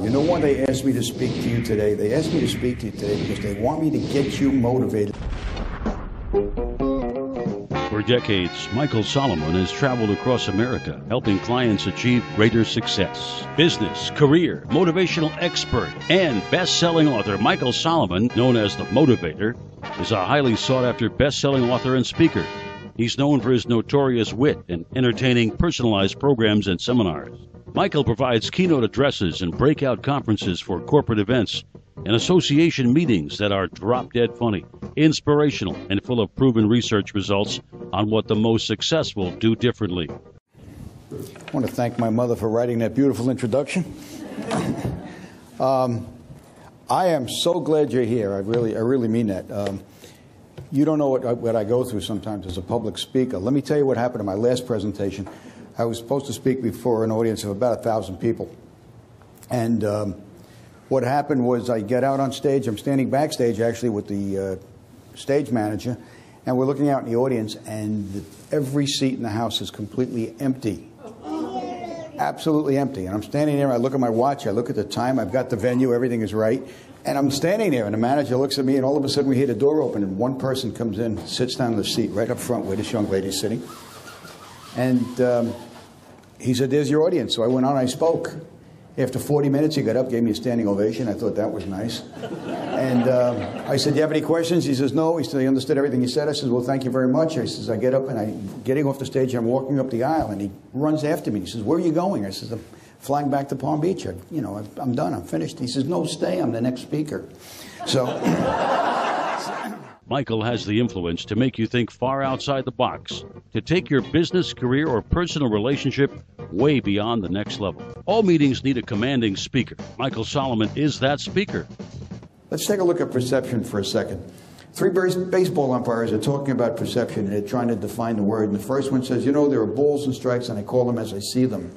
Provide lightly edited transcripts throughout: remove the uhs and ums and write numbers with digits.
You know why they asked me to speak to you today? They asked me to speak to you today because they want me to get you motivated. For decades, Michael Solomon has traveled across America, helping clients achieve greater success. Business, career, motivational expert, and best-selling author Michael Solomon, known as the Motivator, is a highly sought-after best-selling author and speaker. He's known for his notorious wit and entertaining personalized programs and seminars. Michael provides keynote addresses and breakout conferences for corporate events and association meetings that are drop-dead funny, inspirational, and full of proven research results on what the most successful do differently. I want to thank my mother for writing that beautiful introduction. I am so glad you're here. I really mean that. You don't know what I go through sometimes as a public speaker. Let me tell you what happened in my last presentation. I was supposed to speak before an audience of about 1,000 people. And what happened was I get out on stage. I'm standing backstage, actually, with the stage manager. And we're looking out in the audience, and every seat in the house is completely empty. Absolutely empty. And I'm standing there. I look at my watch. I look at the time. I've got the venue. Everything is right. And I'm standing there, and the manager looks at me, and all of a sudden we hear the door open, and one person comes in, sits down in the seat right up front where this young lady's sitting. And he said, "There's your audience." So I went on, I spoke. After 40 minutes, he got up, gave me a standing ovation. I thought that was nice. And I said, "Do you have any questions?" He says, "No." He said, "I understood everything you said." I said, "Well, thank you very much." I says, I get up, and I'm getting off the stage, I'm walking up the aisle, and he runs after me. He says, "Where are you going?" I says, "I'm flying back to Palm Beach. I'm done. I'm finished." He says, "No, stay. I'm the next speaker." So Michael has the influence to make you think far outside the box, to take your business, career, or personal relationship way beyond the next level. All meetings need a commanding speaker. Michael Solomon is that speaker. Let's take a look at perception for a second. 3 baseball umpires are talking about perception, and they're trying to define the word. And the first one says, "There are balls and strikes, and I call them as I see them."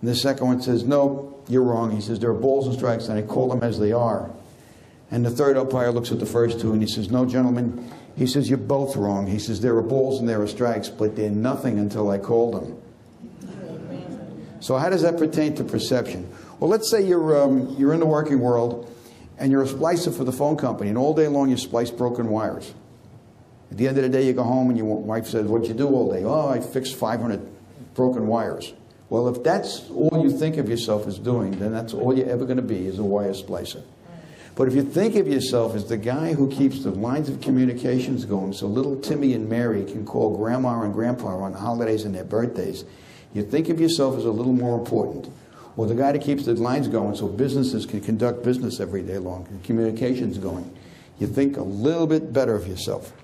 And the second one says, "No, you're wrong." He says, "There are balls and strikes, and I call them as they are." And the third umpire looks at the first two, and he says, "No, gentlemen," he says, "you're both wrong." He says, "There are balls and there are strikes, but they're nothing until I call them." So how does that pertain to perception? Well, let's say you're in the working world, and you're a splicer for the phone company, and all day long you splice broken wires. At the end of the day, you go home, and your wife says, "What'd you do all day?" "Oh, I fixed 500 broken wires." Well, if that's all you think of yourself as doing, then that's all you're ever going to be, is a wire splicer. But if you think of yourself as the guy who keeps the lines of communications going so little Timmy and Mary can call Grandma and Grandpa on holidays and their birthdays, you think of yourself as a little more important. Or the guy that keeps the lines going so businesses can conduct business every day long and communications going. You think a little bit better of yourself.